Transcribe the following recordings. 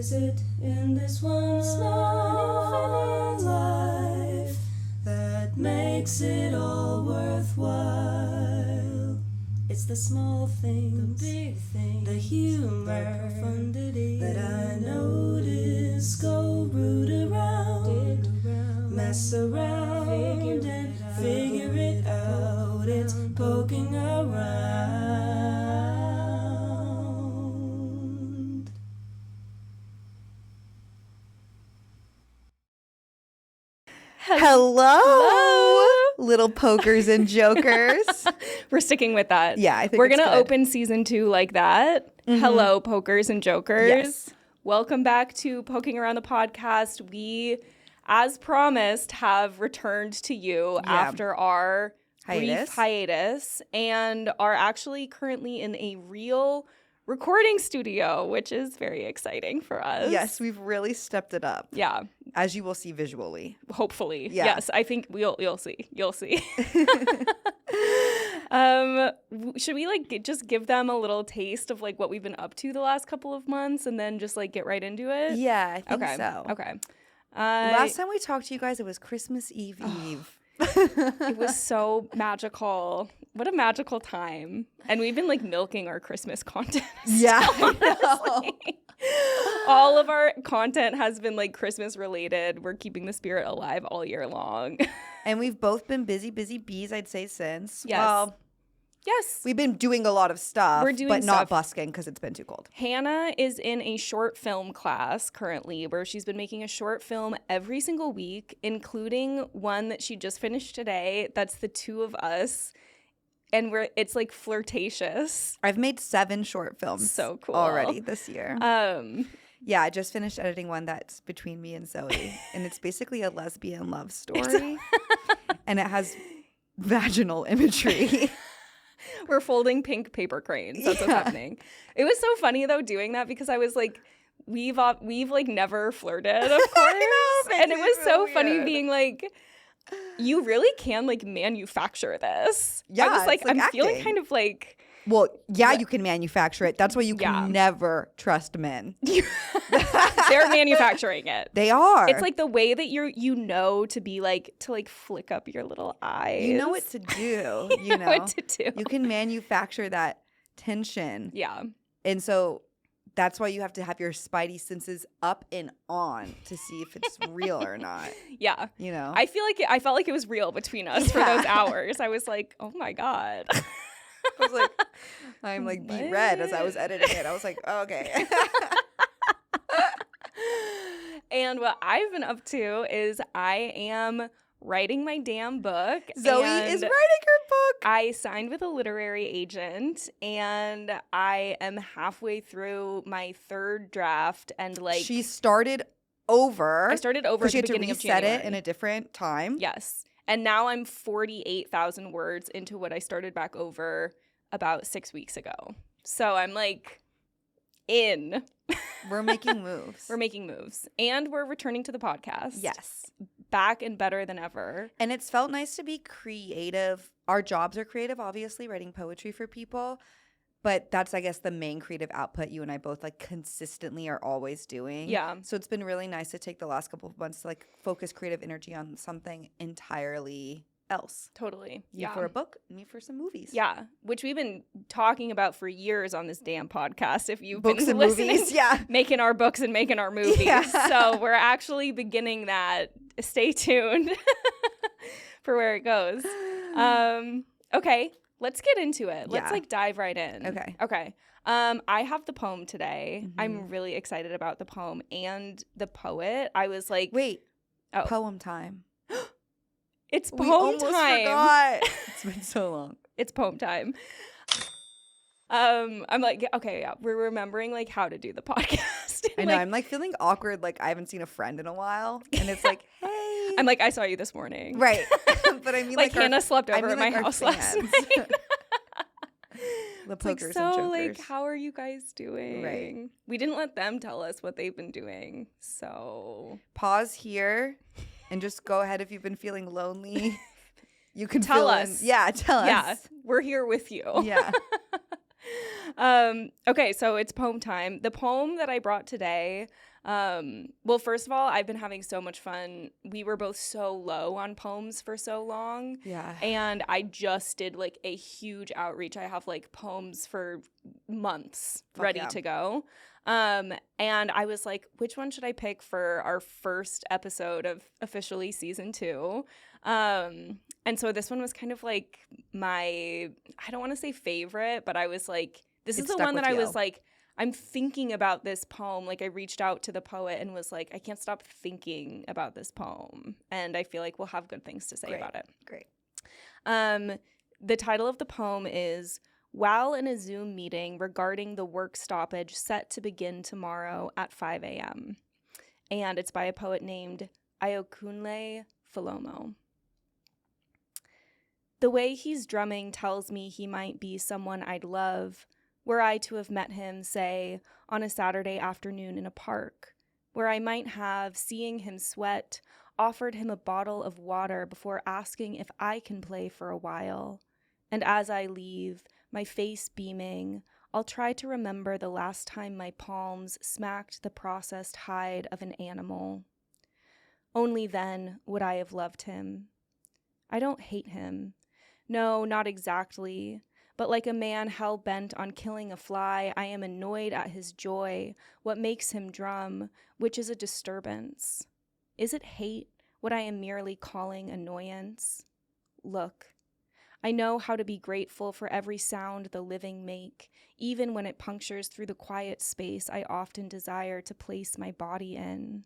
is it in this one small life that makes it all worthwhile? It's the small things, the big things, the humor, the profundity that I notice. Go root around, dig around, mess around, figure it out. It's poking around. Hello, little pokers and jokers. We're sticking with that. Yeah, I think we're gonna open season 2 like that. Mm-hmm. Hello, pokers and jokers. Yes. Welcome back to Poking Around the Podcast. We, as promised, have returned to you after our brief hiatus and are actually currently in a real recording studio, which is very exciting for us. Yes, we've really stepped it up. Yeah. As you will see visually. Hopefully. Yeah. Yes, I think you'll see. You'll see. Should we just give them a little taste of what we've been up to the last couple of months and then just get right into it? Yeah, I think so. Okay. Last time we talked to you guys, it was Christmas Eve. It was so magical. What a magical time. And we've been milking our Christmas content. Yeah, I know. All of our content has been Christmas related. We're keeping the spirit alive all year long. And we've both been busy bees, I'd say, since. Yes. Well, yes. We've been doing a lot of stuff, but not busking because it's been too cold. Hannah is in a short film class currently where she's been making a short film every single week, including one that she just finished today. That's the two of us. And it's flirtatious. I've made 7 short films already this year. Yeah, I just finished editing one that's between me and Zoe. And it's basically a lesbian love story. And it has vaginal imagery. We're folding pink paper cranes. That's what's happening. It was so funny though doing that because I was we've never flirted, of course. I know, and it was so weird. funny being you really can manufacture this. Yeah, I was I'm acting. feeling kind of well, yeah, you can manufacture it. That's why you can never trust men. They're manufacturing it. They are. It's the way that you know to be to flick up your little eyes. You know what to do. You know what to do. You can manufacture that tension. Yeah. And so that's why you have to have your spidey senses up and on to see if it's real or not. Yeah. You know? I felt like it was real between us for those hours. I was oh my God. I was I'm beet red as I was editing it. I was oh, okay. And what I've been up to is I am writing my damn book. Zoe is writing her book. I signed with a literary agent and I am halfway through my 3rd draft and she started over. I started over at the beginning of January. She had to reset it in a different time. Yes. And now I'm 48,000 words into what I started back over about 6 weeks ago. So I'm in. We're making moves. We're making moves. And we're returning to the podcast. Yes. Back and better than ever. And it's felt nice to be creative. Our jobs are creative, obviously, writing poetry for people. But that's, I guess, the main creative output you and I both consistently are always doing. Yeah. So it's been really nice to take the last couple of months to focus creative energy on something entirely else. Totally. You for a book, me for some movies. Yeah. Which we've been talking about for years on this damn podcast. If you've books been and listening, movies, making our books and making our movies. Yeah. So we're actually beginning that. Stay tuned for where it goes. Okay. Let's get into it. Let's dive right in. Okay. I have the poem today. Mm-hmm. I'm really excited about the poem and the poet. I was wait. Oh. Poem time. It's poem we almost time. Forgot. It's been so long. It's poem time. I'm okay, yeah. We're remembering how to do the podcast. I know. I'm feeling awkward. I haven't seen a friend in a while, and it's hey. I'm I saw you this morning. Right. But I mean, Hannah slept over at my house last night. The pokers so, and jokers. How are you guys doing? Right. We didn't let them tell us what they've been doing, so pause here and just go ahead if you've been feeling lonely. You can tell us. Yeah, tell us. Yeah, we're here with you. Yeah. Okay, so it's poem time. The poem that I brought today, well, first of all, I've been having so much fun. We were both so low on poems for so long. Yeah. And I just did like a huge outreach. I have like poems for months ready to go. And I was like, which one should I pick for our first episode of officially season 2? And so this one was kind of like my, I don't want to say favorite, but I was like, this is the one that I was like, I'm thinking about this poem. Like I reached out to the poet and was like, I can't stop thinking about this poem. And I feel like we'll have good things to say about it. Great. The title of the poem is While in a Zoom meeting regarding the work stoppage set to begin tomorrow at 5 a.m. And it's by a poet named Ayokunle Falomo. The way he's drumming tells me he might be someone I'd love, were I to have met him, say, on a Saturday afternoon in a park, where I might have, seeing him sweat, offered him a bottle of water before asking if I can play for a while. And as I leave, my face beaming, I'll try to remember the last time my palms smacked the processed hide of an animal. Only then would I have loved him. I don't hate him. No, not exactly. But like a man hell-bent on killing a fly, I am annoyed at his joy, what makes him drum, which is a disturbance. Is it hate, what I am merely calling annoyance? Look, I know how to be grateful for every sound the living make, even when it punctures through the quiet space I often desire to place my body in.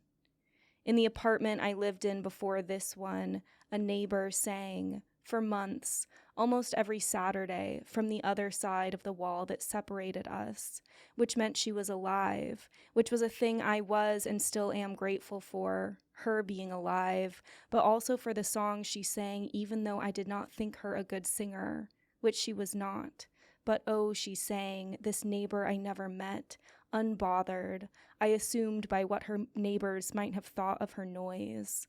In the apartment I lived in before this one, a neighbor sang, for months, almost every Saturday, from the other side of the wall that separated us, which meant she was alive, which was a thing I was and still am grateful for, her being alive, but also for the songs she sang even though I did not think her a good singer, which she was not. But oh, she sang, this neighbor I never met, unbothered, I assumed by what her neighbors might have thought of her noise.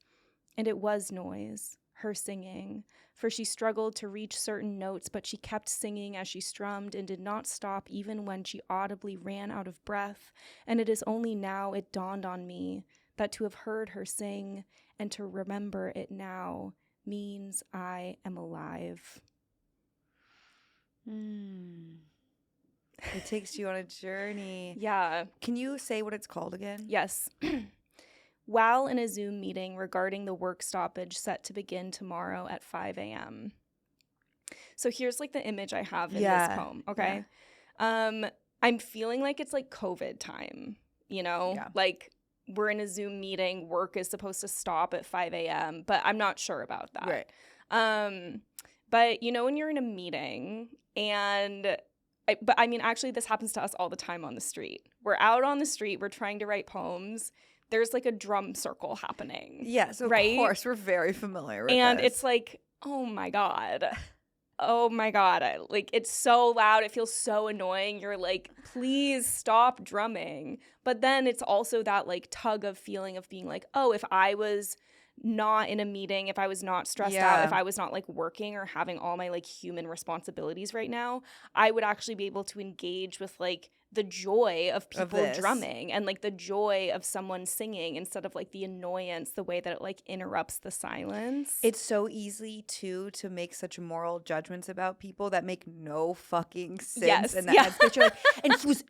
And it was noise, her singing, for she struggled to reach certain notes, but she kept singing as she strummed and did not stop even when she audibly ran out of breath, and it is only now it dawned on me that to have heard her sing and to remember it now means I am alive. It takes you on a journey. Yeah. Can you say what it's called again? Yes. While in a Zoom meeting regarding the work stoppage set to begin tomorrow at 5 a.m. So here's like the image I have in this poem, okay? Yeah. I'm feeling like it's like COVID time, you know? Yeah. Like we're in a Zoom meeting, work is supposed to stop at 5 a.m., but I'm not sure about that. Right. But you know when you're in a meeting and actually this happens to us all the time on the street. We're out on the street, we're trying to write poems. There's like a drum circle happening. Yes, of course. We're very familiar with and this. It's like, oh my God. Like it's so loud. It feels so annoying. You're like, please stop drumming. But then it's also that like tug of feeling of being like, oh, if I was not in a meeting, if I was not stressed out, if I was not like working or having all my like human responsibilities right now, I would actually be able to engage with like the joy of people drumming and like the joy of someone singing instead of like the annoyance, the way that it like interrupts the silence. It's so easy too to make such moral judgments about people that make no fucking sense in that headspace. You're like, and he was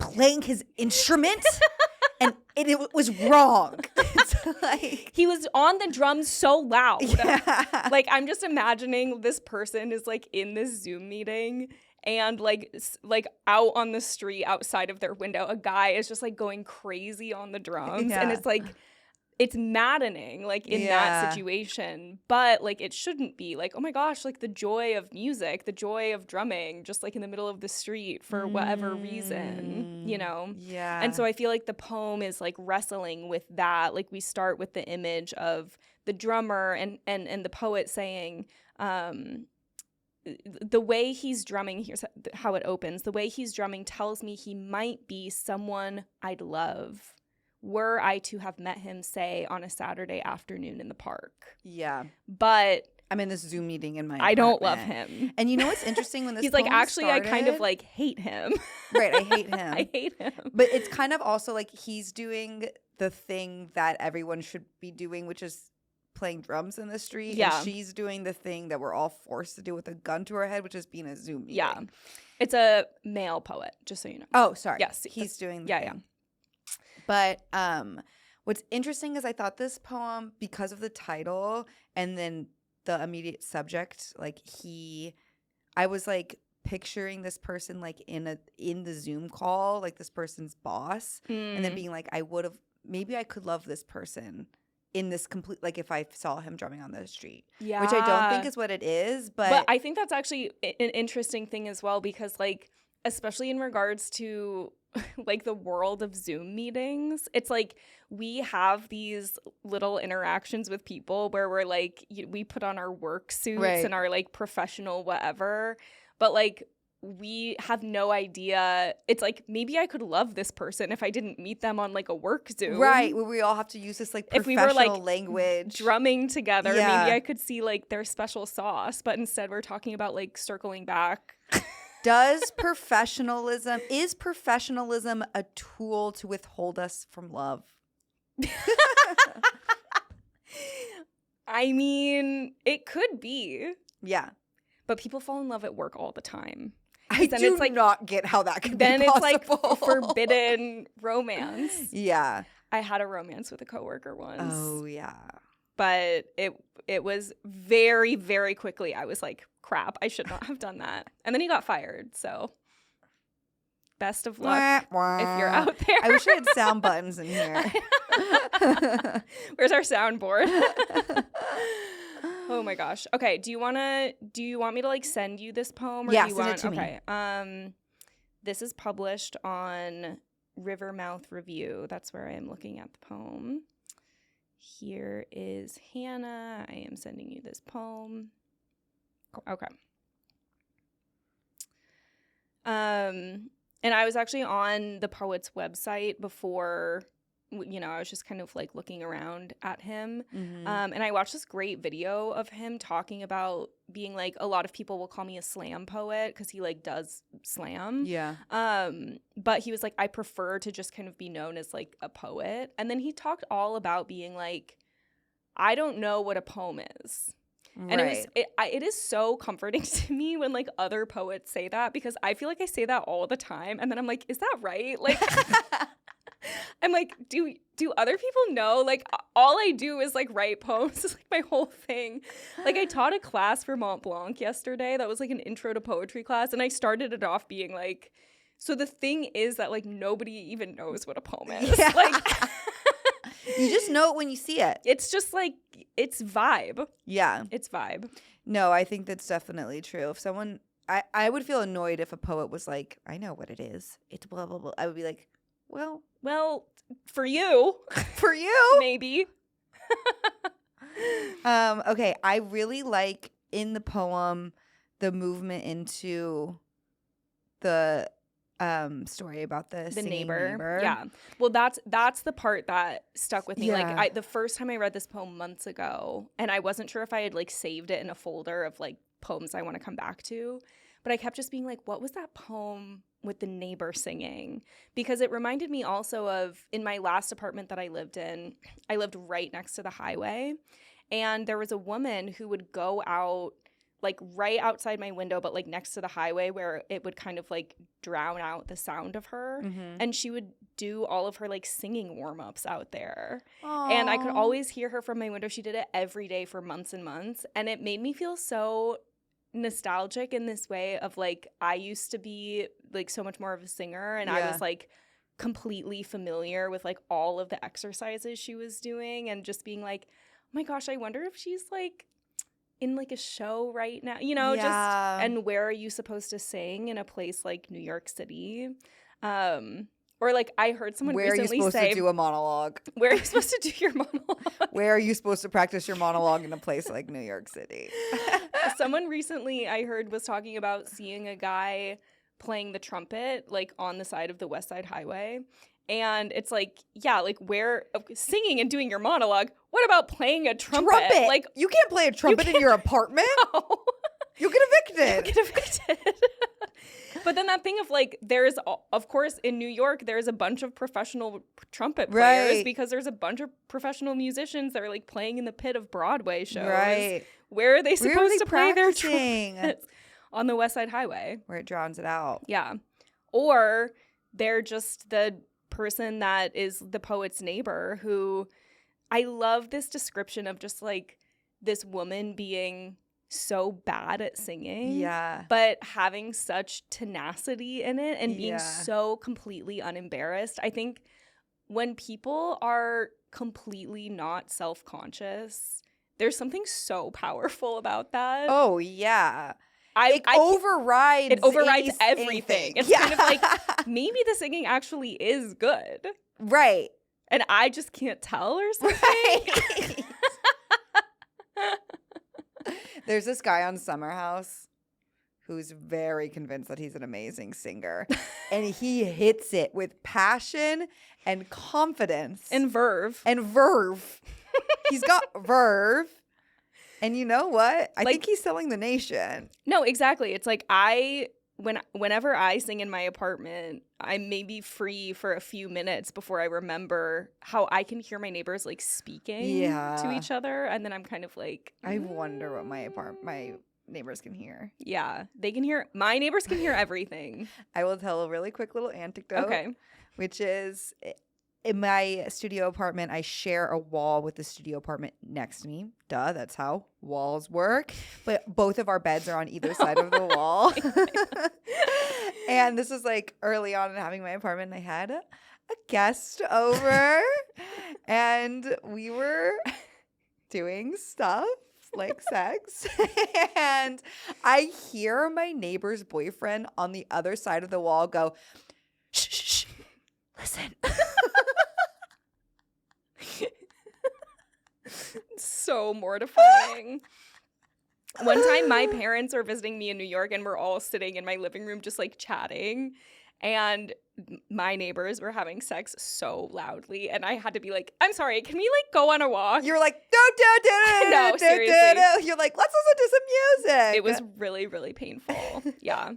playing his instrument and it was wrong. It's like, he was on the drums so loud. Yeah. Like I'm just imagining this person is like in this Zoom meeting and like out on the street outside of their window, a guy is just like going crazy on the drums. And it's like, it's maddening like in that situation. But like it shouldn't be like, oh my gosh, like the joy of music, the joy of drumming, just like in the middle of the street for whatever reason, you know? Yeah. And so I feel like the poem is like wrestling with that. Like we start with the image of the drummer and the poet saying, the way he's drumming, here's how it opens. The way he's drumming tells me he might be someone I'd love, were I to have met him, say, on a Saturday afternoon in the park. Yeah. But I'm in this Zoom meeting in my I apartment. don't love him. And you know what's interesting when this he's like, poem actually, started? I kind of like hate him. Right, I hate him. I hate him. But it's kind of also like he's doing the thing that everyone should be doing, which is playing drums in the street. Yeah. And she's doing the thing that we're all forced to do with a gun to our head, which is being a Zoom meeting. Yeah. It's a male poet, just so you know. Oh, sorry. Yes. He's doing the yeah, thing. Yeah. But what's interesting is I thought this poem, because of the title and then the immediate subject, like I was like picturing this person like in the Zoom call, like this person's boss, and then being like, maybe I could love this person in this complete, like if I saw him drumming on the street. Yeah. Which I don't think is what it is, but I think that's actually an interesting thing as well, because like, especially in regards to like the world of Zoom meetings, it's like we have these little interactions with people where we're like, we put on our work suits and our like professional whatever, but like we have no idea. It's like, maybe I could love this person if I didn't meet them on like a work Zoom. Right, where we all have to use this like professional if we were like language. Drumming together, maybe I could see like their special sauce, but instead we're talking about like circling back. Is professionalism a tool to withhold us from love? I mean, it could be. Yeah. But people fall in love at work all the time. I do not get how that could be possible. Then it's like forbidden romance. Yeah. I had a romance with a coworker once. Oh, yeah. But it was very, very quickly. I was like, crap, I should not have done that. And then he got fired. So best of luck if you're out there. I wish I had sound buttons in here. Where's our soundboard? Oh my gosh. Okay, do you want me to like send you this poem, or yeah, do you send want it to me. This is published on Rivermouth Review. That's where I am looking at the poem. Here is Hannah. I am sending you this poem. Okay. And I was actually on the poet's website before, I was just kind of like looking around at him. Mm-hmm. And I watched this great video of him talking about being like, a lot of people will call me a slam poet because he like does slam. Yeah. But he was like, I prefer to just kind of be known as like a poet. And then he talked all about being like, I don't know what a poem is. And it is so comforting to me when like other poets say that, because I feel like I say that all the time, and then I'm like, is that right? Like I'm like, do other people know? Like all I do is like write poems. It's like my whole thing. Like I taught a class for Mont Blanc yesterday that was like an intro to poetry class, and I started it off being like, so the thing is that like nobody even knows what a poem is. Yeah. Like you just know it when you see it. It's just like, it's vibe. Yeah. It's vibe. No, I think that's definitely true. If someone, I would feel annoyed if a poet was like, I know what it is. It's blah, blah, blah. I would be like, well, for you. For you. Maybe. Okay. I really like in the poem the movement into the story about the neighbor. Yeah. Well, that's the part that stuck with me. Yeah. Like the first time I read this poem months ago, and I wasn't sure if I had like saved it in a folder of like poems I want to come back to, but I kept just being like, what was that poem with the neighbor singing? Because it reminded me also of, in my last apartment that I lived in, I lived right next to the highway, and there was a woman who would go out like right outside my window, but like next to the highway, where it would kind of like drown out the sound of her. Mm-hmm. And she would do all of her like singing warm-ups out there. Aww. And I could always hear her from my window. She did it every day for months and months. And it made me feel so nostalgic in this way of like, I used to be like so much more of a singer, and I was like completely familiar with like all of the exercises she was doing, and just being like, oh my gosh, I wonder if she's like in like a show right now, just, and where are you supposed to sing in a place like New York City? Or like I heard someone recently say, where are you supposed to do a monologue? Where are you supposed to do your monologue? Where are you supposed to practice your monologue in a place like New York City? Someone recently I heard was talking about seeing a guy playing the trumpet like on the side of the West Side Highway. And it's like, yeah, like where singing and doing your monologue. What about playing a trumpet? Like you can't play a trumpet in your apartment. No. You'll get evicted. But then that thing of like, there's, of course, in New York, there's a bunch of professional trumpet players because there's a bunch of professional musicians that are like playing in the pit of Broadway shows. Right. Where are they supposed to play their trumpets? On the West Side Highway. Where it drowns it out. Yeah. Or they're just the person that is the poet's neighbor who, I love this description of just like this woman being so bad at singing, but having such tenacity in it and being so completely unembarrassed. I think when people are completely not self-conscious, there's something so powerful about that. Oh yeah. It overrides everything. It's kind of like, maybe the singing actually is good. Right. And I just can't tell or something. Right. There's this guy on Summer House who's very convinced that he's an amazing singer. And he hits it with passion and confidence. And verve. He's got verve. And you know what? I think he's selling the nation. No, exactly. It's like whenever I sing in my apartment, I may be free for a few minutes before I remember how I can hear my neighbors like speaking to each other, and then I'm kind of like, I wonder what my neighbors can hear. Yeah, they can hear. My neighbors can hear everything. I will tell a really quick little anecdote. Okay, which is, in my studio apartment, I share a wall with the studio apartment next to me. Duh, that's how walls work. But both of our beds are on either side of the wall. And this was like early on in having my apartment. I had a guest over and we were doing stuff like sex. And I hear my neighbor's boyfriend on the other side of the wall go, shh, shh, shh. Listen. So mortifying. One time my parents are visiting me in New York and we're all sitting in my living room just like chatting, and my neighbors were having sex so loudly and I had to be like, I'm sorry, can we like go on a walk? You were like, no, seriously. You're like, let's listen to some music. It was really, really painful. Yeah.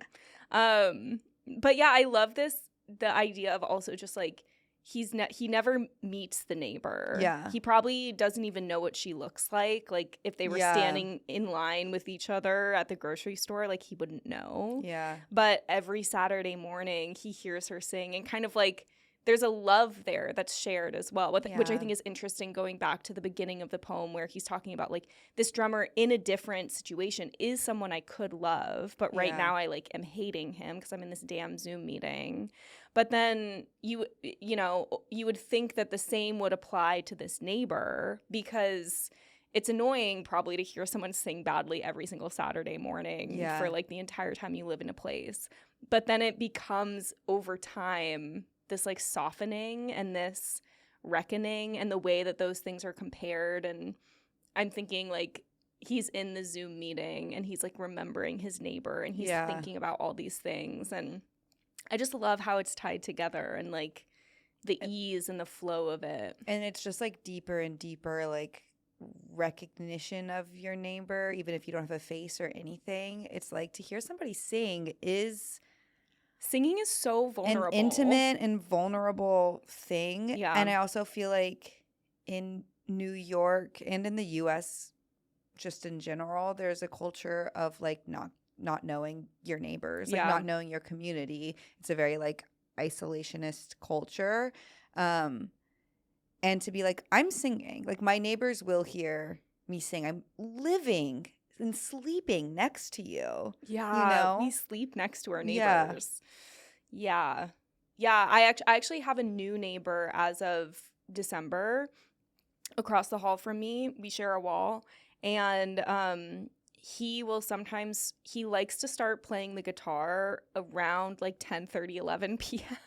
But yeah, I love the idea of also just like, he never meets the neighbor. Yeah. He probably doesn't even know what she looks like. Like if they were standing in line with each other at the grocery store, like he wouldn't know. Yeah. But every Saturday morning he hears her sing, and kind of like there's a love there that's shared as well, which I think is interesting, going back to the beginning of the poem where he's talking about like this drummer in a different situation is someone I could love, but right now I like am hating him because I'm in this damn Zoom meeting. But then you would think that the same would apply to this neighbor, because it's annoying probably to hear someone sing badly every single Saturday morning for like the entire time you live in a place. But then it becomes over time this like softening and this reckoning, and the way that those things are compared. And I'm thinking like he's in the Zoom meeting and he's like remembering his neighbor and he's thinking about all these things. And I just love how it's tied together and like the ease and the flow of it. And it's just like deeper and deeper like recognition of your neighbor, even if you don't have a face or anything. It's like to hear somebody singing is so vulnerable. An intimate and vulnerable thing. Yeah. And I also feel like in New York and in the US just in general, there's a culture of like not knowing your neighbors, like not knowing your community. It's a very like isolationist culture. And to be like, I'm singing, like my neighbors will hear me sing. I'm living and sleeping next to you. Yeah. You know? We sleep next to our neighbors. Yeah. I actually have a new neighbor as of December across the hall from me. We share a wall. And he likes to start playing the guitar around like 10:30, 11 p.m.,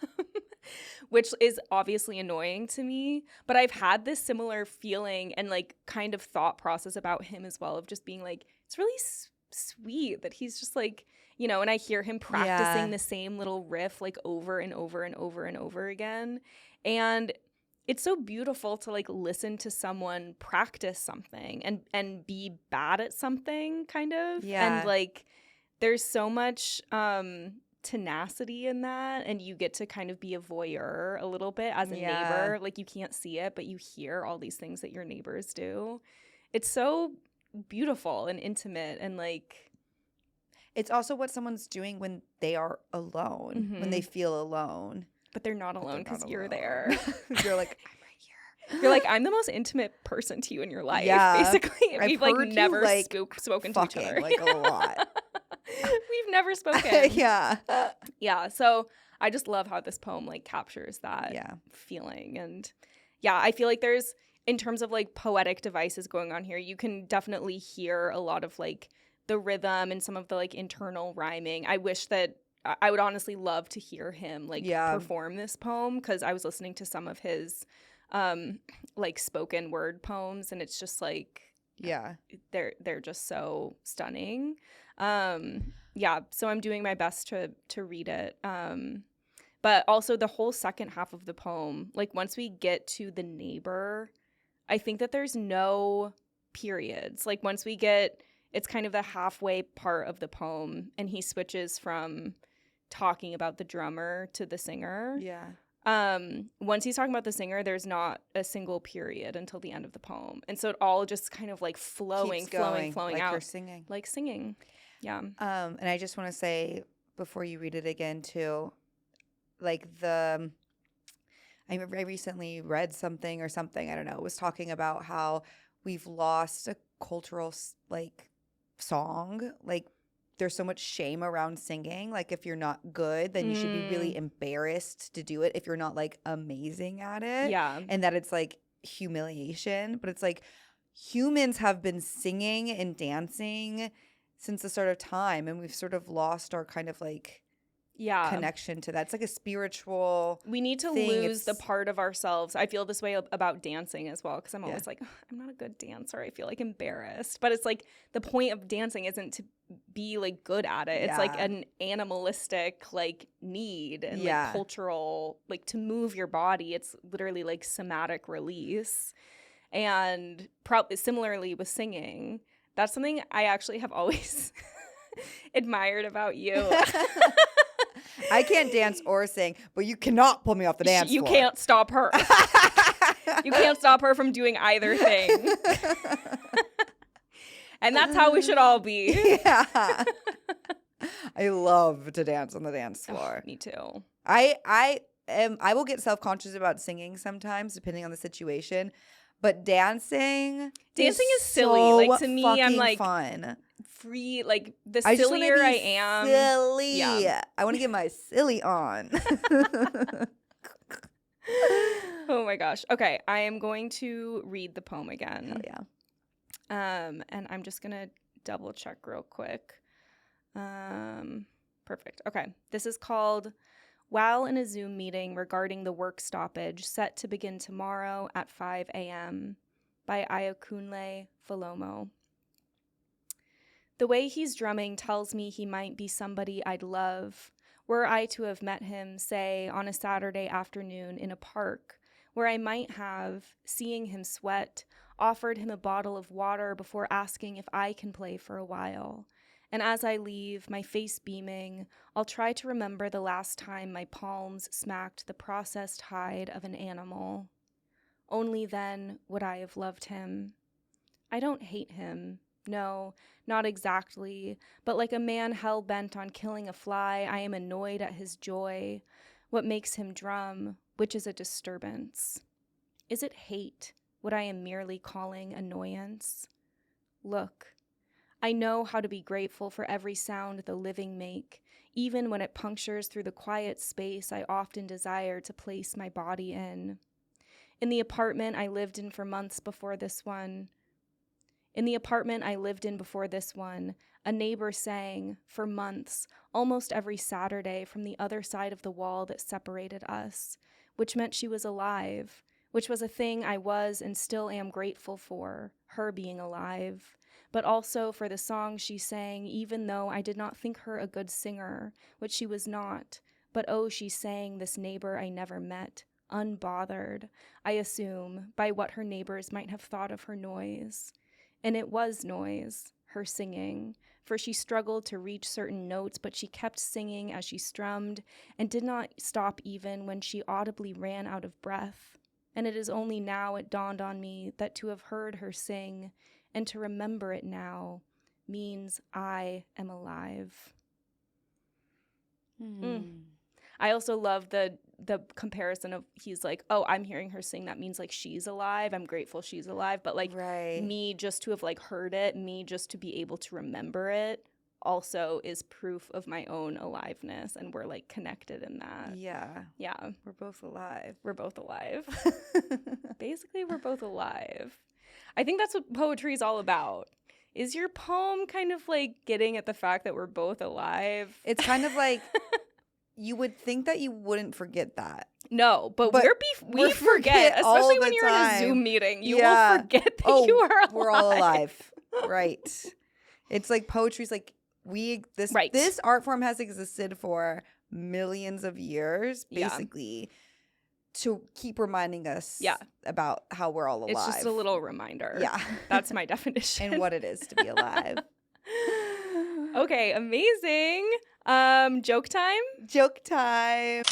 which is obviously annoying to me. But I've had this similar feeling and like kind of thought process about him as well, of just being like, it's really sweet that he's just like, you know, and I hear him practicing the same little riff like over and over and over and over again. And it's so beautiful to like listen to someone practice something and be bad at something kind of. Yeah. And like there's so much tenacity in that, and you get to kind of be a voyeur a little bit as a neighbor. Like you can't see it, but you hear all these things that your neighbors do. It's so beautiful and intimate, and like it's also what someone's doing when they are alone, when they feel alone. But they're not alone because you're there. You're like, I'm right here. You're like, I'm the most intimate person to you in your life. Yeah. Basically, I've we've like heard never you, like, spoken to each other. Like a lot. We've never spoken. Yeah. Yeah. So I just love how this poem like captures that feeling. And yeah, I feel like there's, in terms of like poetic devices going on here, you can definitely hear a lot of like the rhythm and some of the like internal rhyming. I wish that I would honestly love to hear him like perform this poem, because I was listening to some of his like spoken word poems, and it's just like they're just so stunning. So I'm doing my best to read it. But also the whole second half of the poem, like once we get to the neighbor, I think that there's no periods. Like once we get, it's kind of the halfway part of the poem, and he switches from talking about the drummer to the singer. Once he's talking about the singer, there's not a single period until the end of the poem, and so it all just kind of like flowing like out, her singing, like singing. And I just want to say before you read it again too, like I recently read something, I don't know, it was talking about how we've lost a cultural like song, like there's so much shame around singing. Like if you're not good, then you should be really embarrassed to do it if you're not like amazing at it. And that it's like humiliation. But it's like humans have been singing and dancing since the start of time, and we've sort of lost our kind of like connection to that. It's like a spiritual we need to thing. Lose the part of ourselves. I feel this way about dancing as well, because I'm always like, I'm not a good dancer. I feel like embarrassed. But it's like the point of dancing isn't to be like good at it. It's like an animalistic like need and like cultural, like to move your body. It's literally like somatic release. And similarly with singing, that's something I actually have always admired about you. I can't dance or sing, but you cannot pull me off the dance floor. You can't stop her. You can't stop her from doing either thing. And that's how we should all be. Yeah. I love to dance on the dance floor. Me too. I will get self-conscious about singing sometimes, depending on the situation. But dancing is silly. So like to me, I'm like fun. Free, like the sillier I am. Silly. Yeah. I want to get my silly on. Oh my gosh. Okay, I am going to read the poem again. Hell yeah. And I'm just gonna double check real quick. Perfect. Okay. This is called While in a Zoom meeting regarding the work stoppage set to begin tomorrow at 5 a.m. by Ayokunle Falomo. The way he's drumming tells me he might be somebody I'd love, were I to have met him, say, on a Saturday afternoon in a park, where I might have, seeing him sweat, offered him a bottle of water before asking if I can play for a while. And as I leave, my face beaming, I'll try to remember the last time my palms smacked the processed hide of an animal. Only then would I have loved him. I don't hate him. No, not exactly, but like a man hell-bent on killing a fly, I am annoyed at his joy. What makes him drum, which is a disturbance? Is it hate, what I am merely calling annoyance? Look, I know how to be grateful for every sound the living make, even when it punctures through the quiet space I often desire to place my body in. In the apartment I lived in for months before this one, a neighbor sang, for months, almost every Saturday from the other side of the wall that separated us, which meant she was alive, which was a thing I was and still am grateful for, her being alive, but also for the songs she sang, even though I did not think her a good singer, which she was not, but oh, she sang, this neighbor I never met, unbothered, I assume, by what her neighbors might have thought of her noise. And it was noise, her singing, for she struggled to reach certain notes, but she kept singing as she strummed and did not stop even when she audibly ran out of breath. And it is only now it dawned on me that to have heard her sing and to remember it now means I am alive. I also love the comparison of he's like, oh, I'm hearing her sing. That means like she's alive. I'm grateful she's alive. But like me just to have like heard it, me just to be able to remember it also is proof of my own aliveness. And we're like connected in that. Yeah. Yeah. We're both alive. We're both alive. Basically, we're both alive. I think that's what poetry is all about. Is your poem kind of like getting at the fact that we're both alive? It's kind of like... You would think that you wouldn't forget that. No, but we forget, especially when you're in a Zoom meeting. You will forget that you are alive. We're all alive. Right. It's like poetry's like this art form has existed for millions of years, basically, to keep reminding us about how we're all alive. It's just a little reminder. Yeah. That's my definition. And what it is to be alive. Okay, amazing. Joke time? Joke time.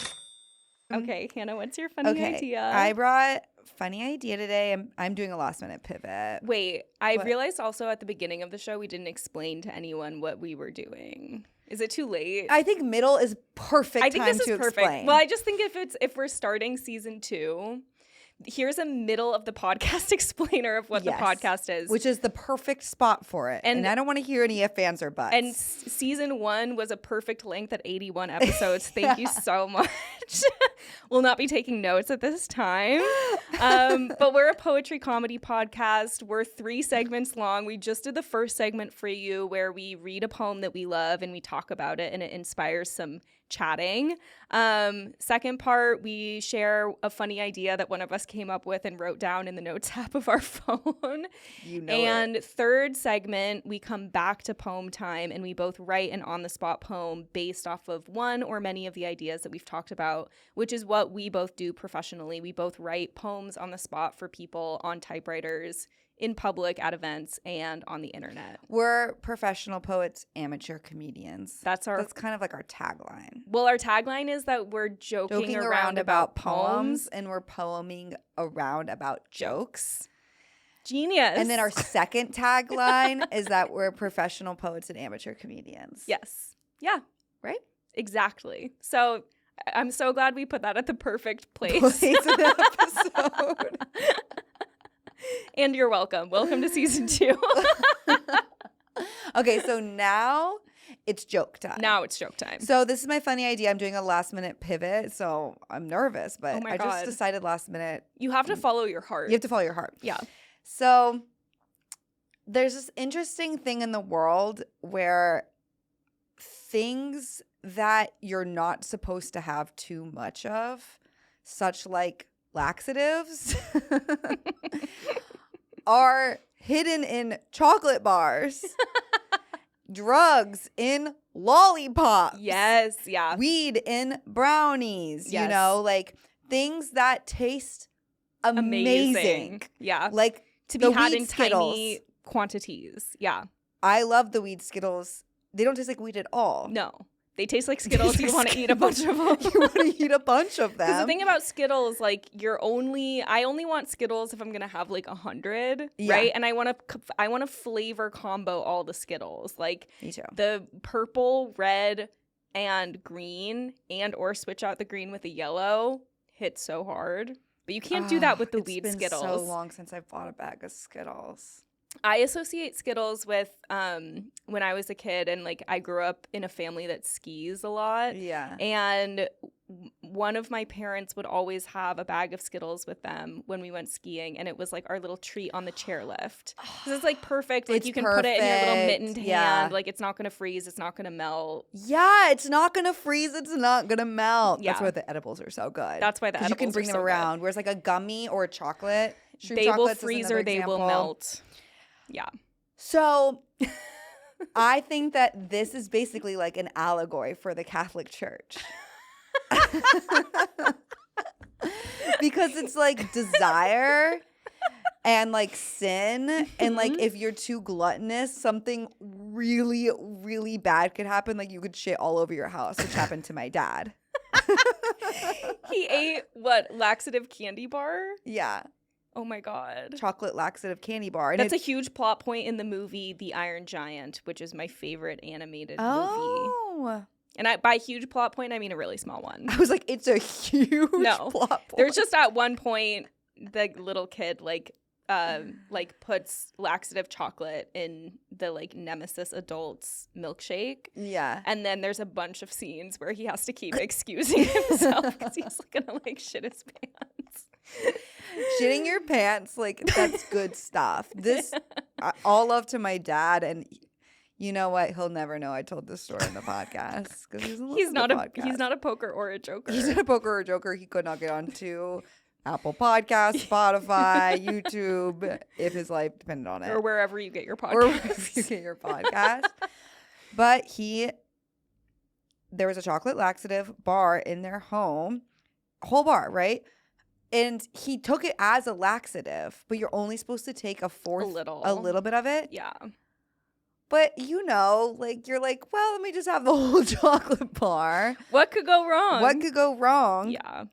Okay, Hannah, what's your funny idea? I brought funny idea today. I'm doing a last minute pivot. Wait, I realized also at the beginning of the show we didn't explain to anyone what we were doing. Is it too late? I think middle is perfect. I think this is perfect. Explain. Well, I just think if we're starting season 2, here's a middle of the podcast explainer of what the podcast is. Which is the perfect spot for it. And I don't want to hear any ifs, ands, or buts. And season 1 was a perfect length at 81 episodes. Thank you so much. We'll not be taking notes at this time. But we're a poetry comedy podcast. We're 3 segments long. We just did the first segment for you where we read a poem that we love and we talk about it and it inspires some chatting. Second part, we share a funny idea that one of us came up with and wrote down in the notes app of our phone. And third segment, we come back to poem time and we both write an on-the-spot poem based off of one or many of the ideas that we've talked about, which is what we both do professionally. We both write poems on the spot for people on typewriters, in public, at events, and on the internet. We're professional poets, amateur comedians. That's kind of like our tagline. Well, our tagline is that we're joking around about poems, and we're poeming around about jokes. Genius. And then our second tagline is that we're professional poets and amateur comedians. Yes. Yeah. Right? Exactly. So I'm so glad we put that at the perfect place in the episode. And you're welcome. Welcome to season 2. Okay, so now it's joke time. Now it's joke time. So this is my funny idea. I'm doing a last minute pivot, so I'm nervous, but I just decided last minute. You have to follow your heart. You have to follow your heart. Yeah. So there's this interesting thing in the world where things that you're not supposed to have too much of, such like laxatives, are hidden in chocolate bars, drugs in lollipops. Yes, yeah. Weed in brownies, you know, like things that taste amazing. Yeah. Like to be had in tiny quantities. Yeah. I love the weed Skittles. They don't taste like weed at all. No. They taste like Skittles. You want to eat a bunch of them. You want to eat a bunch of them. Because the thing about Skittles, like I only want Skittles if I'm gonna have like 100, right? And I want to flavor combo all the Skittles, like me too. The purple, red, and green, and or switch out the green with the yellow hits so hard. But you can't do that with the weed Skittles. It's been so long since I've bought a bag of Skittles. I associate Skittles with when I was a kid, and like I grew up in a family that skis a lot. Yeah. And one of my parents would always have a bag of Skittles with them when we went skiing, and it was like our little treat on the chairlift. Because it's like perfect. Like you can put it in your little mittened hand. Like it's not going to freeze. It's not going to melt. Yeah, it's not going to freeze. It's not going to melt. Yeah. That's why the edibles are so good. That's why the edibles are so good. You can bring them around. Whereas like a gummy or a chocolate, they will freeze or they will melt. Yeah. So I think that this is basically like an allegory for the Catholic Church. Because it's like desire and like sin. And like if you're too gluttonous, something really, really bad could happen. Like you could shit all over your house, which happened to my dad. He ate what? Laxative candy bar? Yeah. Oh my God. Chocolate laxative candy bar. And that's a huge plot point in the movie The Iron Giant, which is my favorite animated movie. And by huge plot point, I mean a really small one. I was like, it's a huge plot point. There's just at one point, the little kid like puts laxative chocolate in the like Nemesis adult's milkshake. Yeah. And then there's a bunch of scenes where he has to keep excusing himself because he's gonna like shit his pants. Shitting your pants, like that's good stuff. This all love to my dad, and you know what? He'll never know I told this story in the podcast because he's not a poker or a joker. He's not a poker or a joker. He could not get onto Apple Podcasts, Spotify, YouTube, if his life depended on it, or wherever you get your podcast. But there was a chocolate laxative bar in their home, whole bar, right? And he took it as a laxative, but you're only supposed to take a little bit of it. Yeah. But like you're like, well, let me just have the whole chocolate bar. What could go wrong? Yeah.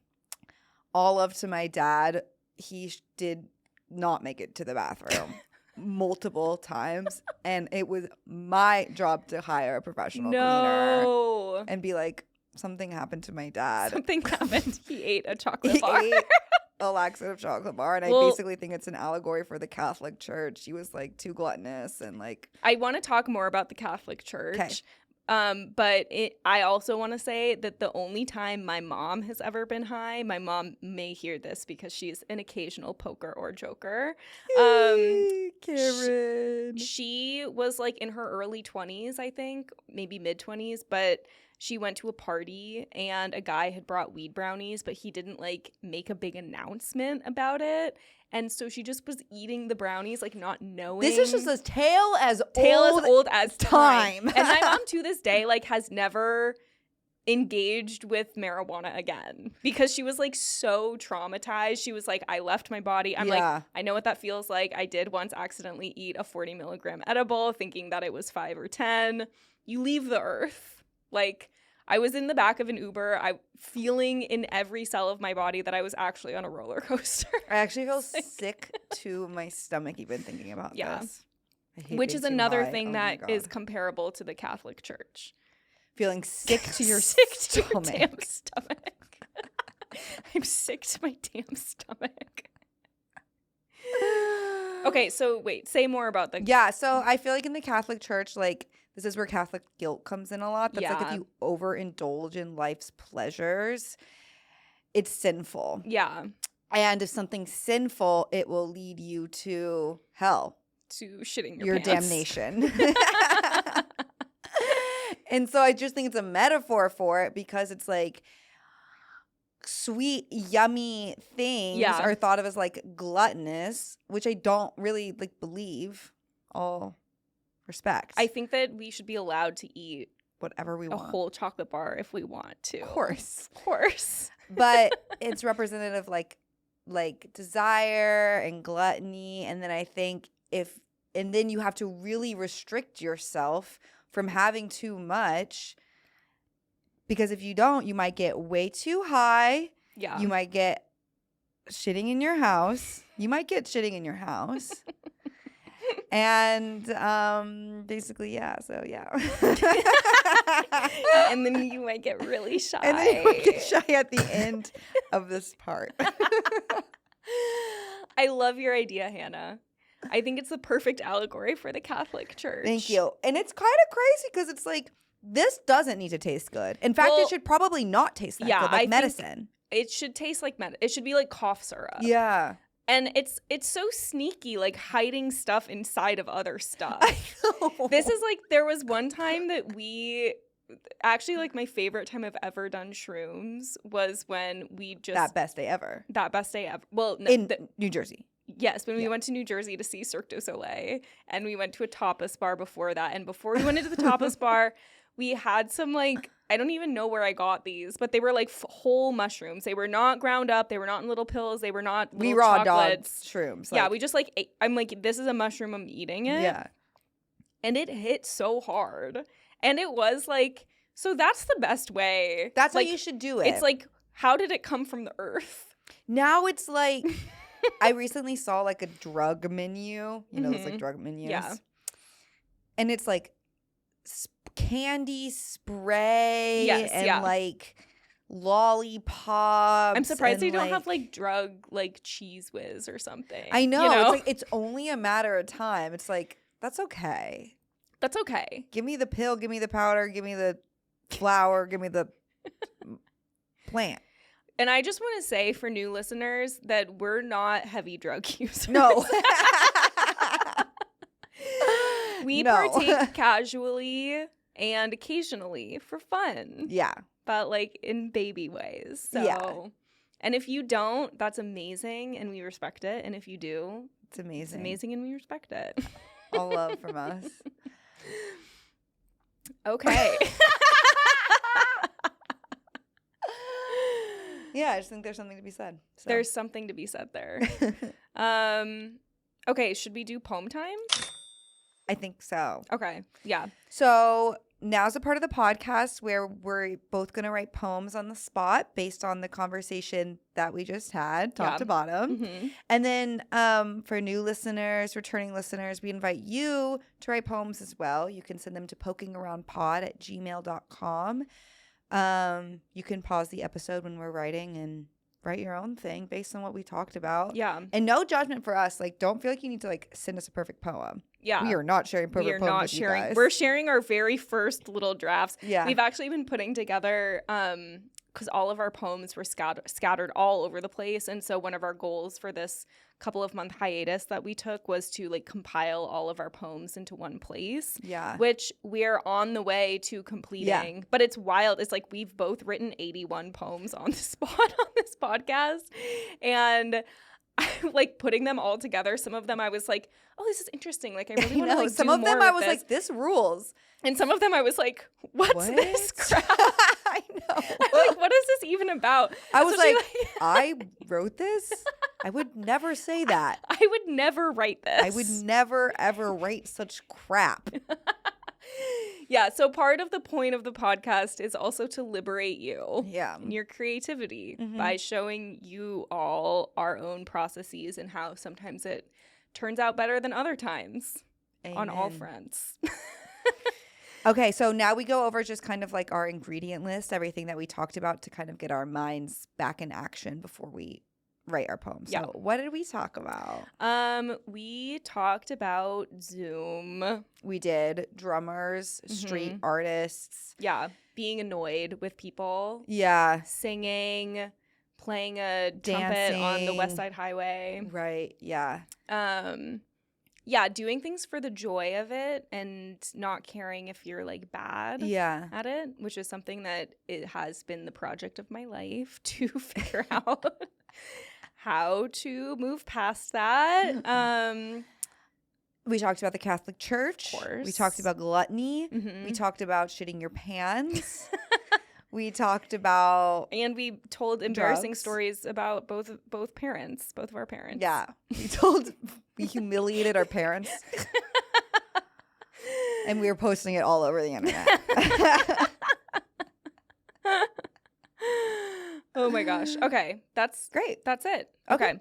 All up to my dad. He did not make it to the bathroom multiple times, and it was my job to hire a professional cleaner and be like, something happened to my dad. Something happened. He ate a chocolate bar. He ate a laxative chocolate bar, and I basically think it's an allegory for the Catholic Church. He was like too gluttonous and like. I want to talk more about the Catholic Church. Okay. But I also want to say that the only time my mom has ever been high, my mom may hear this because she's an occasional poker or joker. Karen. She was like in her early 20s, I think, maybe mid 20s, but she went to a party and a guy had brought weed brownies, but he didn't like make a big announcement about it. And so she just was eating the brownies, like not knowing. This is just a tale as old as time. And my mom to this day like has never engaged with marijuana again because she was like so traumatized. She was like, I left my body. I'm like, I know what that feels like. I did once accidentally eat a 40 milligram edible thinking that it was 5 or 10. You leave the earth. Like, I was in the back of an Uber, feeling in every cell of my body that I was actually on a roller coaster. I actually feel sick to my stomach even thinking about this. Which is another thing that is comparable to the Catholic Church. Feeling sick to your stomach. Your damn stomach. I'm sick to my damn stomach. Okay, so wait, say more about the... Yeah, so I feel like in the Catholic Church, like, this is where Catholic guilt comes in a lot. That's like if you overindulge in life's pleasures, it's sinful. Yeah. And if something's sinful, it will lead you to hell. To shitting your pants. Damnation. And so I just think it's a metaphor for it because it's like sweet, yummy things are thought of as like gluttonous, which I don't really like believe. All respect. I think that we should be allowed to eat whatever we want. A whole chocolate bar if we want to. Of course. But it's representative like desire and gluttony. And then I think and then you have to really restrict yourself from having too much, because if you don't, you might get way too high. Yeah. You might get shitting in your house. And basically, so yeah. And then you might get really shy. And then you might get shy at the end of this part. I love your idea, Hannah. I think it's the perfect allegory for the Catholic Church. Thank you. And it's kind of crazy because it's like, this doesn't need to taste good. In fact, it should probably not taste that good, like medicine. It should taste like medicine. It should be like cough syrup. Yeah. And it's so sneaky, like hiding stuff inside of other stuff. I know. This is like, there was one time that we... Actually, like, my favorite time I've ever done shrooms was when we just... That best day ever. Well, no, in New Jersey. Yes, when we went to New Jersey to see Cirque du Soleil, and we went to a tapas bar before that. And before we went into the tapas bar, we had some like, I don't even know where I got these, but they were like whole mushrooms. They were not ground up. They were not in little pills. They were not little raw chocolates. Dog shrooms. Yeah, we just like ate. I'm like, this is a mushroom. I'm eating it. Yeah. And it hit so hard. And it was like, so that's the best way. That's like, how you should do it. It's like, how did it come from the earth? Now it's like, I recently saw like a drug menu. You know, those like drug menus. Yeah. And it's like candy spray and like lollipops. I'm surprised they don't have like drug like Cheese Whiz or something. I know. You know? It's like it's only a matter of time. It's like, that's okay. That's okay. Give me the pill, give me the powder, give me the flower, give me the plant. And I just want to say for new listeners that we're not heavy drug users. No. We partake casually and occasionally for fun. Yeah. But like in baby ways. So, yeah. And if you don't, that's amazing and we respect it. And if you do, it's amazing. It's amazing and we respect it. All love from us. Okay. Yeah, I just think there's something to be said. So. There's something to be said there. Okay, should we do poem time? I think so. Okay, yeah. So now's a part of the podcast where we're both going to write poems on the spot based on the conversation that we just had, top to bottom. Mm-hmm. And then for new listeners, returning listeners, we invite you to write poems as well. You can send them to pokingaroundpod@gmail.com. You can pause the episode when we're writing and write your own thing based on what we talked about. Yeah. And no judgment for us. Like, don't feel like you need to like send us a perfect poem. Yeah. We are not sharing perfect poems with you guys. We're sharing our very first little drafts. Yeah. We've actually been putting together because all of our poems were scattered all over the place. And so one of our goals for this couple of month hiatus that we took was to like compile all of our poems into one place. Yeah. Which we're on the way to completing. Yeah. But it's wild. It's like we've both written 81 poems on the spot on this podcast. And like putting them all together. Some of them I was like, oh, this is interesting. Like I really want to like some do of them more I was this. Like, this rules. And some of them I was like, what's this crap? I know. I'm like, what is this even about? I was like, I wrote this? I would never say that. I would never write this. I would never, ever write such crap. Yeah, so part of the point of the podcast is also to liberate you and your creativity by showing you all our own processes and how sometimes it turns out better than other times. Amen. On all fronts. Okay, so now we go over just kind of like our ingredient list, everything that we talked about to kind of get our minds back in action before we write our poems. Yeah. So what did we talk about? We talked about Zoom. We did drummers, street artists. Yeah, being annoyed with people. Yeah. Singing, playing a trumpet on the West Side Highway. Right, yeah. Yeah, doing things for the joy of it and not caring if you're like bad at it, which is something that it has been the project of my life to figure out how to move past that. We talked about the Catholic Church. Of course. We talked about gluttony. Mm-hmm. We talked about shitting your pants. We talked about and we told embarrassing stories about both of our parents. Yeah. We humiliated our parents. And we were posting it all over the internet. Oh my gosh. Okay. That's great. That's it. Okay.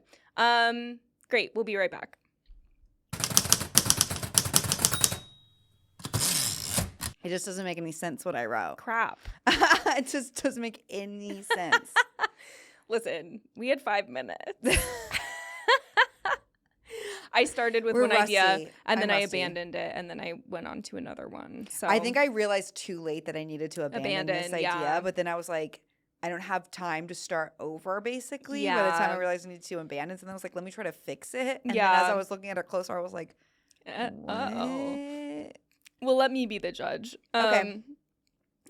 Great. We'll be right back. It just doesn't make any sense what I wrote. Crap. It just doesn't make any sense. Listen, we had 5 minutes. I started with one idea and then I abandoned it and then I went on to another one. So I think I realized too late that I needed to abandon this idea, but then I was like, I don't have time to start over, basically. By the time I realized I needed to abandon it, and then I was like, let me try to fix it. And then as I was looking at it closer, I was like, uh-oh. Well, let me be the judge. Okay.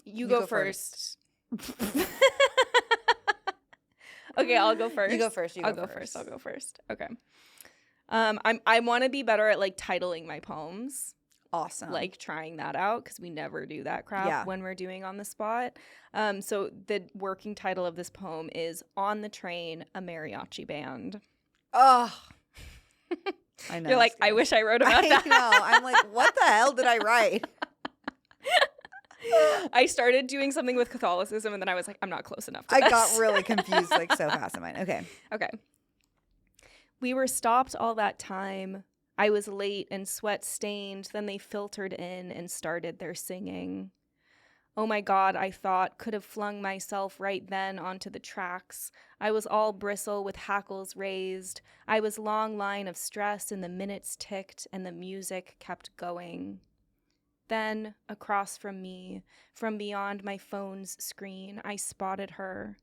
You go first. Okay, I'll go first. You go first. I'll go first. Okay. I want to be better at like titling my poems. Awesome. like trying that out because we never do that crap when we're doing on the spot. So the working title of this poem is On the Train, a Mariachi Band. Oh, I know. You're like, I wish I wrote about that. I know. I'm like, what the hell did I write? I started doing something with Catholicism, and then I was like, I'm not close enough to I this. got really confused like so fast in mine. Okay. We were stopped all that time. I was late and sweat-stained. Then they filtered in and started their singing. Oh my God, I thought, could have flung myself right then onto the tracks. I was all bristle with hackles raised. I was long line of stress, and the minutes ticked, and the music kept going. Then, across from me, from beyond my phone's screen, I spotted her.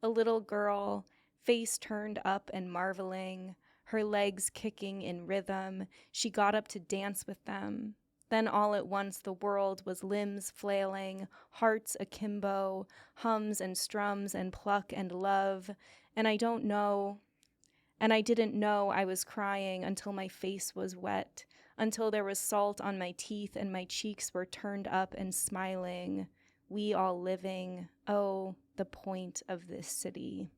A little girl, face turned up and marveling, her legs kicking in rhythm. She got up to dance with them. Then all at once the world was limbs flailing, hearts akimbo, hums and strums and pluck and love. And I didn't know I was crying until my face was wet, until there was salt on my teeth and my cheeks were turned up and smiling. We all living, oh, the point of this city.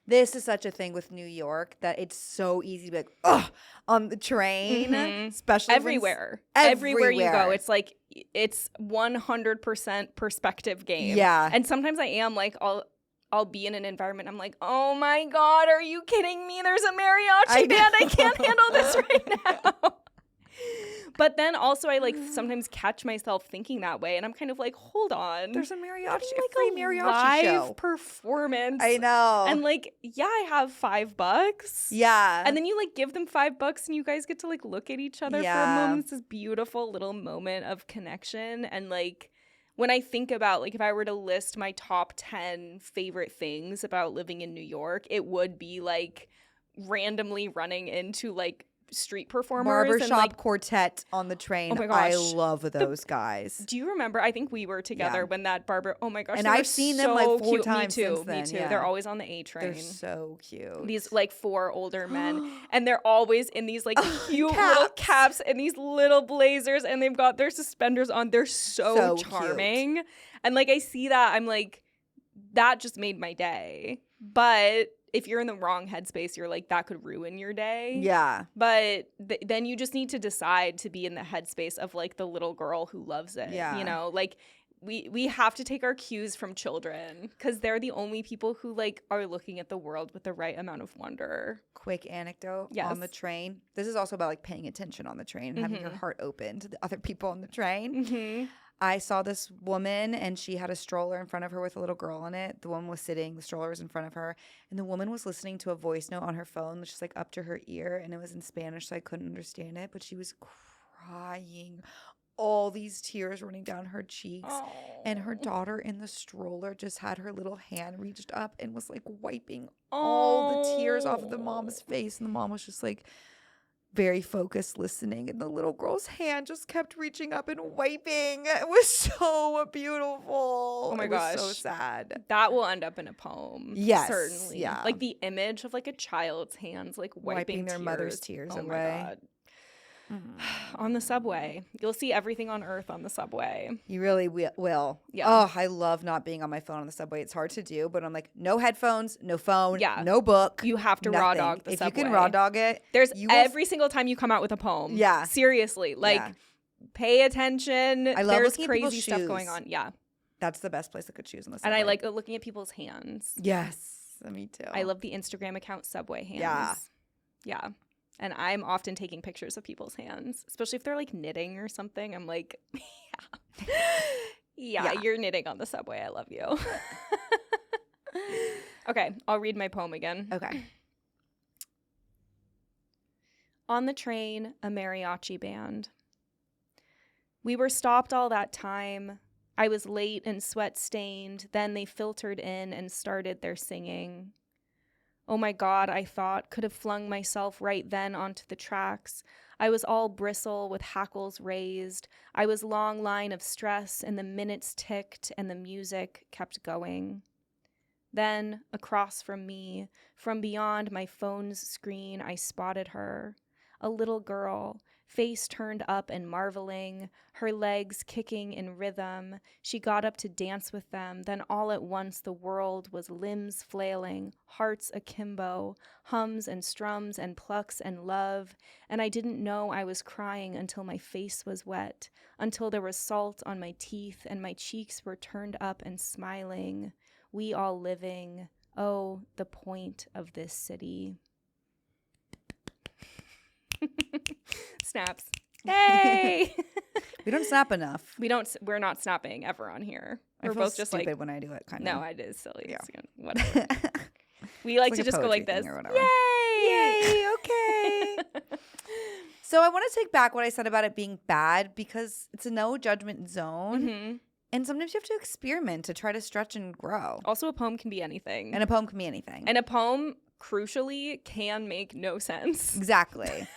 This is such a thing with New York that it's so easy to be like, ugh, on the train, especially everywhere you go. It's like, it's 100% perspective game. Yeah. And sometimes I am like, I'll be in an environment, I'm like, oh my God, are you kidding me? There's a mariachi band. I can't handle this right now. But then also I like sometimes catch myself thinking that way, and I'm kind of like, hold on. There's a mariachi, like free mariachi show. Live performance. I know. And like, yeah, I have $5. Yeah. And then you like give them $5 and you guys get to like look at each other for a moment. It's this beautiful little moment of connection. And like, when I think about, like, if I were to list my top 10 favorite things about living in New York, it would be like randomly running into like street performers. Barbershop and, like, quartet on the train. Oh my gosh. I love those guys. Do you remember? I think we were together when that barber. Oh my gosh. And I've seen them like 4 times Me too. since then. Me too. Yeah. They're always on the A train. They're so cute. These like 4 older men, and they're always in these like cute little caps and these little blazers, and they've got their suspenders on. They're so charming. Cute. And like I see that, I'm like, that just made my day. But if you're in the wrong headspace, you're like, that could ruin your day. Yeah. But then you just need to decide to be in the headspace of like the little girl who loves it. Yeah. You know, like we have to take our cues from children because they're the only people who like are looking at the world with the right amount of wonder. Quick anecdote on the train. This is also about like paying attention on the train, having your heart open to the other people on the train. Mm-hmm. I saw this woman and she had a stroller in front of her with a little girl in it. The woman was sitting, the stroller was in front of her, and the woman was listening to a voice note on her phone, which is like up to her ear, and it was in Spanish, so I couldn't understand it, but she was crying, all these tears running down her cheeks. And her daughter in the stroller just had her little hand reached up and was like wiping all the tears off of the mom's face, and the mom was just like very focused listening, and the little girl's hand just kept reaching up and wiping. It was so beautiful. Oh my gosh. It was so sad. That will end up in a poem. Yes. Certainly. Yeah. Like the image of like a child's hands like wiping their mother's tears away. Oh my God. On the subway. You'll see everything on earth on the subway. You really will. Yeah. Oh, I love not being on my phone on the subway. It's hard to do, but I'm like, no headphones, no phone, no book. You have to raw dog the subway. If you can raw dog it. There's every single time you come out with a poem. Yeah. Seriously. Like, pay attention. I love There's looking crazy at people's stuff shoes. going on. Yeah. That's the best place to get shoes on the subway. And I like looking at people's hands. Yes. Me too. I love the Instagram account Subway Hands. Yeah. Yeah. And I'm often taking pictures of people's hands, especially if they're like knitting or something. I'm like, yeah, you're knitting on the subway. I love you. Okay, I'll read my poem again. Okay. On the train, a mariachi band. We were stopped all that time. I was late and sweat-stained. Then they filtered in and started their singing. Oh my God, I thought, could have flung myself right then onto the tracks. I was all bristle with hackles raised. I was long line of stress, and the minutes ticked and the music kept going. Then, across from me, from beyond my phone's screen, I spotted her. a little girl, face turned up and marveling, her legs kicking in rhythm. She got up to dance with them. Then all at once the world was limbs flailing, hearts akimbo, hums and strums and plucks and love. And I didn't know I was crying until my face was wet, until there was salt on my teeth and my cheeks were turned up and smiling. We all living. Oh, the point of this city. Snaps. Hey. We don't snap enough. We're not snapping ever on here. We're both just stupid like when I do it, kind of. No, it is silly. Yeah. Whatever. We like to just go like this. Yay! Yay! Okay. So I want to take back what I said about it being bad because it's a no judgment zone. Mm-hmm. And sometimes you have to experiment to try to stretch and grow. Also, a poem can be anything. And a poem can be anything. And a poem, crucially, can make no sense. Exactly.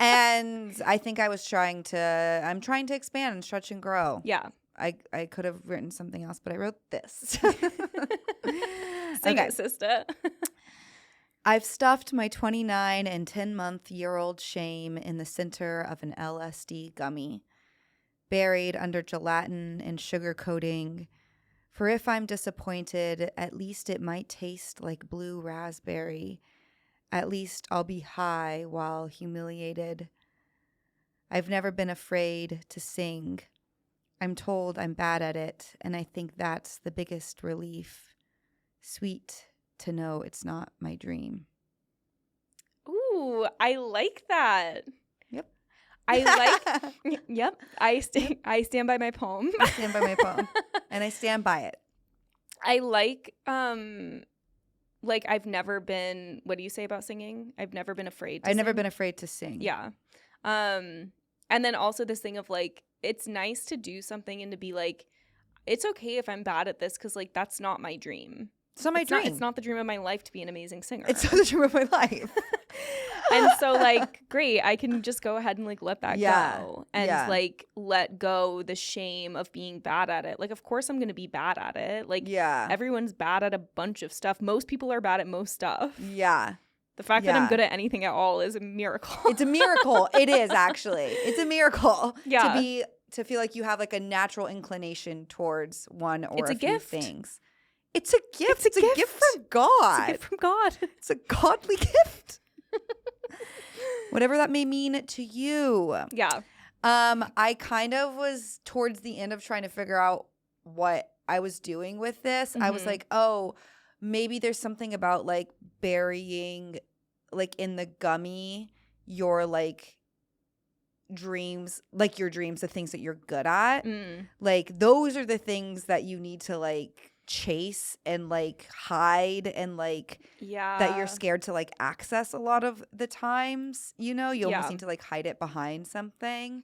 And I think I'm trying to expand and stretch and grow. Yeah. I could have written something else, but I wrote this. Sing it, sister. I've stuffed my 29 and 10-month-year-old shame in the center of an LSD gummy, buried under gelatin and sugar coating. For if I'm disappointed, at least it might taste like blue raspberry. At least I'll be high while humiliated. I've never been afraid to sing. I'm told I'm bad at it, and I think that's the biggest relief. Sweet to know it's not my dream. Ooh, I like that. Yep. Yep. I stand by my poem. I stand by my poem. And I stand by it. I like I've never been, what do you say about singing? I've never been afraid to I've never been afraid to sing. Yeah. And then also this thing of like, it's nice to do something and to be like, it's okay if I'm bad at this because like that's not my dream. It's not my dream. It's not the dream of my life to be an amazing singer. It's not the dream of my life. And so like, great, I can just go ahead and like let that go and like let go the shame of being bad at it. Like, of course I'm going to be bad at it. Like, everyone's bad at a bunch of stuff. Most people are bad at most stuff. Yeah. The fact that I'm good at anything at all is a miracle. It's a miracle. It is actually. It's a miracle. Yeah. To feel like you have like a natural inclination towards one or a few gift. things. It's a gift. It's a gift from God. It's a gift from God. It's a godly gift. Whatever that may mean to you. Yeah. I kind of was towards the end of trying to figure out what I was doing with this. Mm-hmm. I was like, oh, maybe there's something about like burying like in the gummy your like dreams, like your dreams, the things that you're good at. Like those are the things that you need to like chase and like hide and like that you're scared to like access a lot of the times, you know, you almost need to like hide it behind something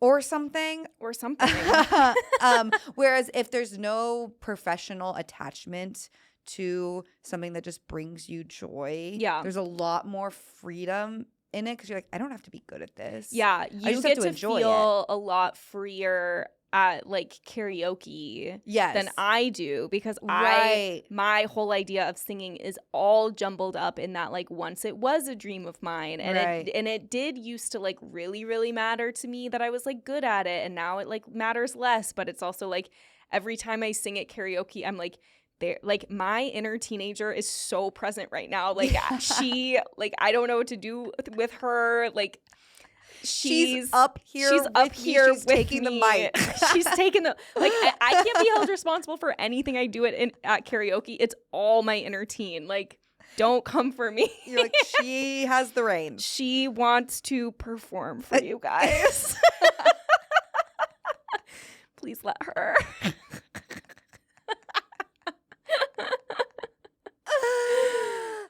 or something. Whereas if there's no professional attachment to something that just brings you joy, there's a lot more freedom in it because you're like, I don't have to be good at this. Yeah, you get to feel a lot freer at like karaoke than I do because my whole idea of singing is all jumbled up in that like once it was a dream of mine and it did used to like really really matter to me that I was like good at it, and now it like matters less, but it's also like every time I sing at karaoke I'm like there, like my inner teenager is so present right now, like she like I don't know what to do with her, like she's up here she's taking the mic. She's taking the like I can't be held responsible for anything I do at karaoke. It's all my inner teen. Like, don't come for me. You're like, she has the reins. She wants to perform for you guys. Please let her.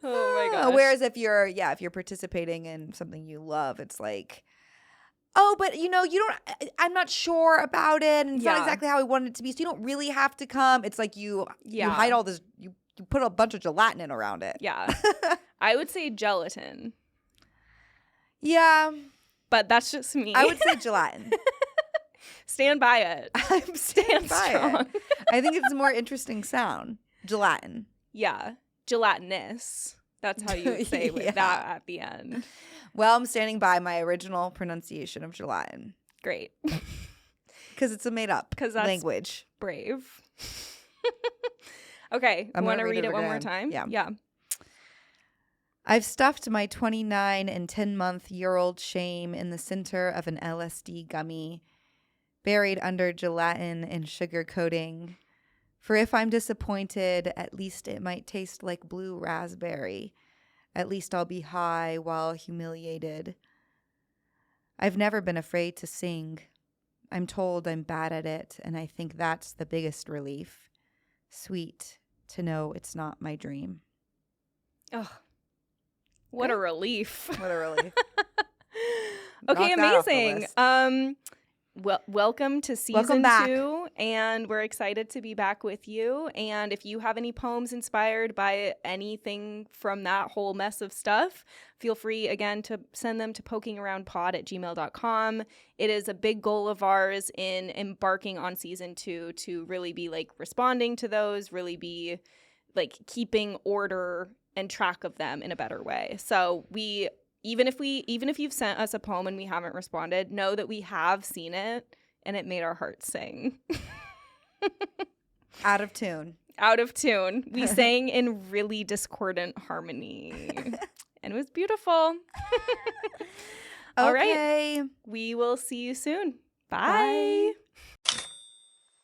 Oh my gosh. Whereas if you're participating in something you love, it's like, oh, but you know, I'm not sure about it, and it's not exactly how I wanted it to be, so you don't really have to come. It's like you hide all this, you put a bunch of gelatin in around it. Yeah. I would say gelatin. Yeah. But that's just me. I would say gelatin. Stand by it. I'm stand by it. I think it's a more interesting sound. Gelatin. Yeah. Gelatinous. That's how you would say with that at the end. Well, I'm standing by my original pronunciation of gelatin. Great. Because it's a made-up language. Brave. Okay. You want to read it one more time? Yeah. I've stuffed my 29 and 10-month-year-old shame in the center of an LSD gummy, buried under gelatin and sugar coating. For if I'm disappointed, at least it might taste like blue raspberry. At least I'll be high while humiliated. I've never been afraid to sing. I'm told I'm bad at it, and I think that's the biggest relief. Sweet to know it's not my dream. Oh, what a relief. What a relief. Okay, amazing. Welcome to season 2, and we're excited to be back with you. And if you have any poems inspired by anything from that whole mess of stuff, feel free again to send them to pokingaroundpod@gmail.com. It is a big goal of ours in embarking on season 2 to really be like responding to those, really be like keeping order and track of them in a better way. So even if you've sent us a poem and we haven't responded, know that we have seen it and it made our hearts sing. Out of tune. We sang in really discordant harmony. And it was beautiful. All right. We will see you soon. Bye.